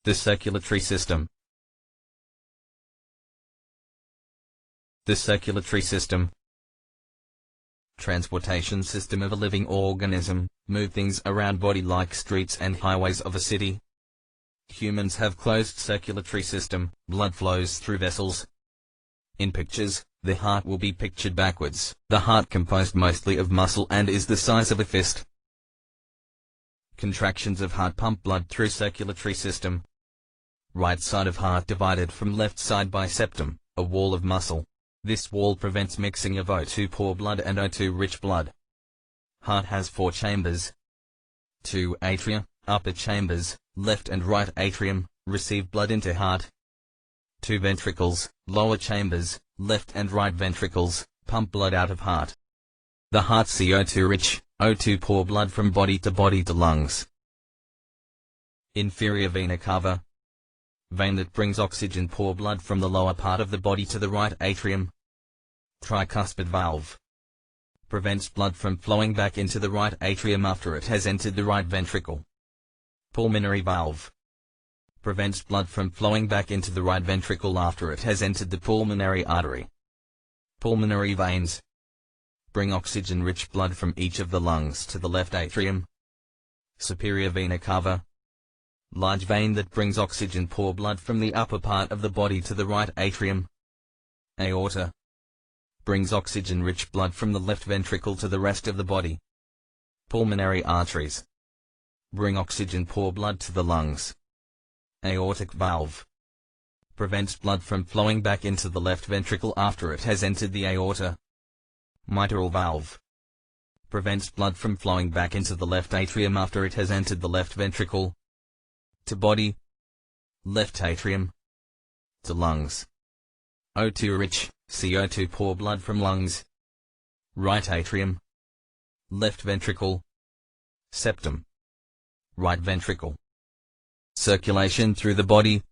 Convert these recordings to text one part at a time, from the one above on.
The circulatory system. The circulatory system. Transportation system of a living organism, move things around body like streets and highways of a city. Humans have closed circulatory system, blood flows through vessels. In pictures, the heart will be pictured backwards. The heart composed mostly of muscle and is the size of a fist. Contractions of heart pump blood through circulatory system. Right side of heart divided from left side by septum, a wall of muscle. This wall prevents mixing of O2 poor blood and O2 rich blood. Heart has 4 chambers. 2 atria, upper chambers, left and right atrium, receive blood into heart. 2 ventricles, lower chambers, left and right ventricles, pump blood out of heart. The heart CO2 rich, O2 poor blood from body to lungs. Inferior vena cava. Vein that brings oxygen poor blood from the lower part of the body to the right atrium. Tricuspid valve. Prevents blood from flowing back into the right atrium after it has entered the right ventricle. Pulmonary valve. Prevents blood from flowing back into the right ventricle after it has entered the pulmonary artery. Pulmonary veins. Bring oxygen-rich blood from each of the lungs to the left atrium. Superior vena cava. Large vein that brings oxygen-poor blood from the upper part of the body to the right atrium. Aorta. Brings oxygen-rich blood from the left ventricle to the rest of the body. Pulmonary arteries. Bring oxygen-poor blood to the lungs. Aortic valve. Prevents blood from flowing back into the left ventricle after it has entered the aorta. Mitral valve. Prevents blood from flowing back into the left atrium after it has entered the left ventricle. To body. Left atrium. To lungs. O2 rich, CO2 poor blood from lungs. Right atrium. Left ventricle. Septum. Right ventricle. Circulation through the body.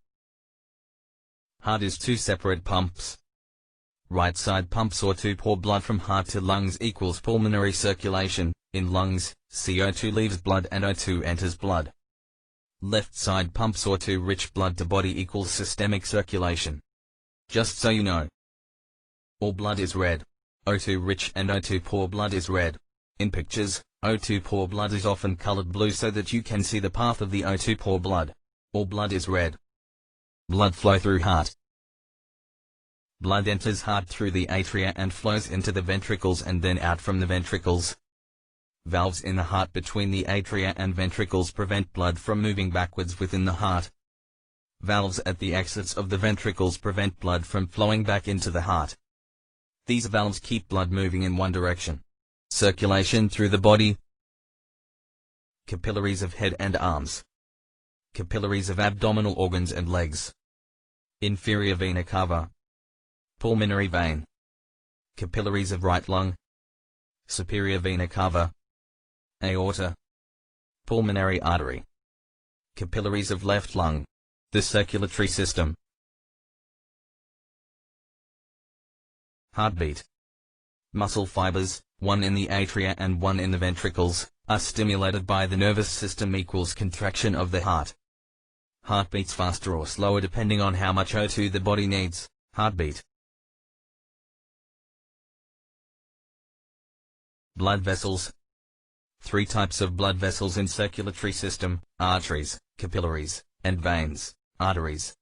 Heart is 2 separate pumps. Right side pumps O2 poor blood from heart to lungs equals pulmonary circulation. In lungs, CO2 leaves blood and O2 enters blood. Left side pumps O2 rich blood to body equals systemic circulation. Just so you know. All blood is red. O2 rich and O2 poor blood is red. In pictures, O2 poor blood is often colored blue so that you can see the path of the O2 poor blood. All blood is red. Blood flow through heart. Blood enters heart through the atria and flows into the ventricles and then out from the ventricles. Valves in the heart between the atria and ventricles prevent blood from moving backwards within the heart. Valves at the exits of the ventricles prevent blood from flowing back into the heart. These valves keep blood moving in one direction. Circulation through the body. Capillaries of head and arms. Capillaries of abdominal organs and legs. Inferior vena cava. Pulmonary vein. Capillaries of right lung. Superior vena cava. Aorta. Pulmonary artery. Capillaries of left lung. The circulatory system. Heartbeat. Muscle fibers, one in the atria and one in the ventricles, are stimulated by the nervous system equals contraction of the heart. Heart beats faster or slower depending on how much O2 the body needs. Heartbeat. Blood vessels. 3 types of blood vessels in circulatory system: arteries, capillaries, and veins. Arteries.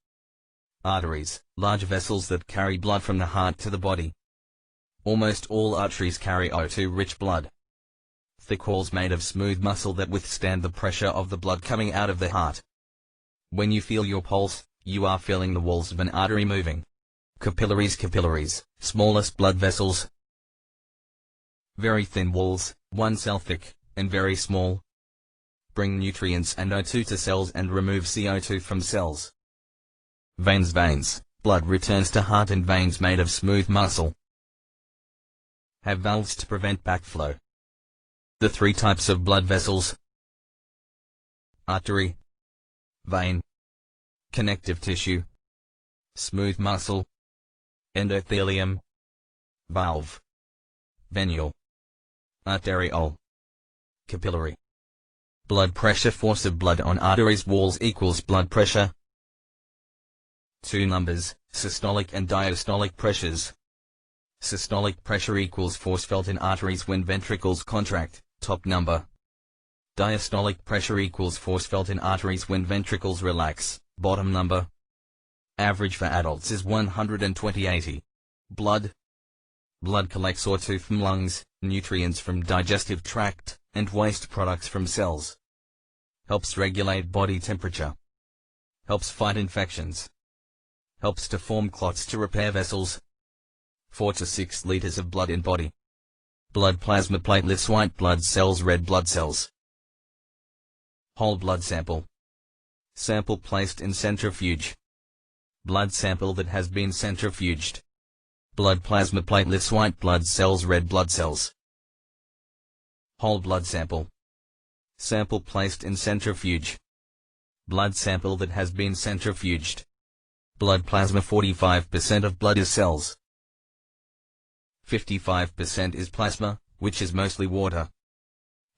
Arteries, large vessels that carry blood from the heart to the body. Almost all arteries carry O2 rich blood. Thick walls made of smooth muscle that withstand the pressure of the blood coming out of the heart. When you feel your pulse, you are feeling the walls of an artery moving. Capillaries. Capillaries, smallest blood vessels. Very thin walls, 1 cell thick, and very small. Bring nutrients and O2 to cells and remove CO2 from cells. Veins. Veins, blood returns to heart in veins made of smooth muscle. Have valves to prevent backflow. The 3 types of blood vessels: artery, vein, connective tissue, smooth muscle, endothelium, valve, venule, arteriole, capillary. Blood pressure. Force of blood on arteries walls equals blood pressure. Two numbers, systolic and diastolic pressures. Systolic pressure equals force felt in arteries when ventricles contract, top number. Diastolic pressure equals force felt in arteries when ventricles relax, bottom number. Average for adults is 120/80. Blood. Blood collects O2 from lungs, nutrients from digestive tract, and waste products from cells. Helps regulate body temperature. Helps fight infections. Helps to form clots to repair vessels. 4 to 6 liters of blood in body. Blood plasma, platelets, white blood cells, red blood cells. Whole blood sample. Sample placed in centrifuge. Blood sample that has been centrifuged. Blood plasma, platelets, white blood cells, red blood cells. Whole blood sample. Sample placed in centrifuge. Blood sample that has been centrifuged. Blood plasma, 45% of blood is cells. 55% is plasma, which is mostly water.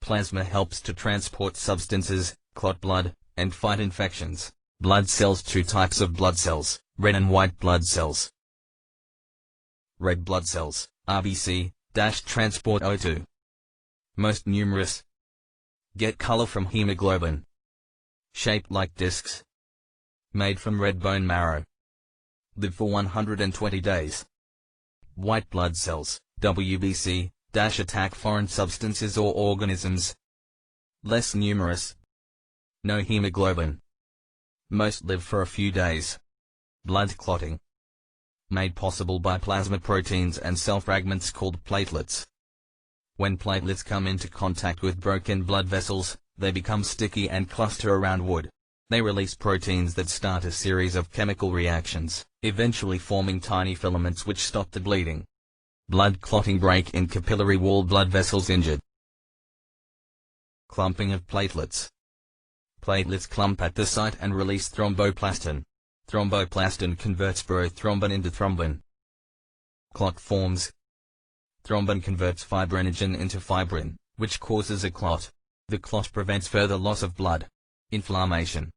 Plasma helps to transport substances, clot blood, and fight infections. Blood cells, two types of blood cells, red and white blood cells. Red blood cells, RBC, transport O2. Most numerous. Get color from hemoglobin. Shaped like discs. Made from red bone marrow. Live for 120 days. White blood cells, WBC, attack foreign substances or organisms. Less numerous. No hemoglobin. Most live for a few days. Blood clotting. Made possible by plasma proteins and cell fragments called platelets. When platelets come into contact with broken blood vessels, they become sticky and cluster around wood. They release proteins that start a series of chemical reactions, eventually forming tiny filaments which stop the bleeding. Blood clotting, break in capillary wall, blood vessels injured. Clumping of platelets. Platelets clump at the site and release thromboplastin. Thromboplastin converts prothrombin into thrombin. Clot forms. Thrombin converts fibrinogen into fibrin, which causes a clot. The clot prevents further loss of blood. Inflammation.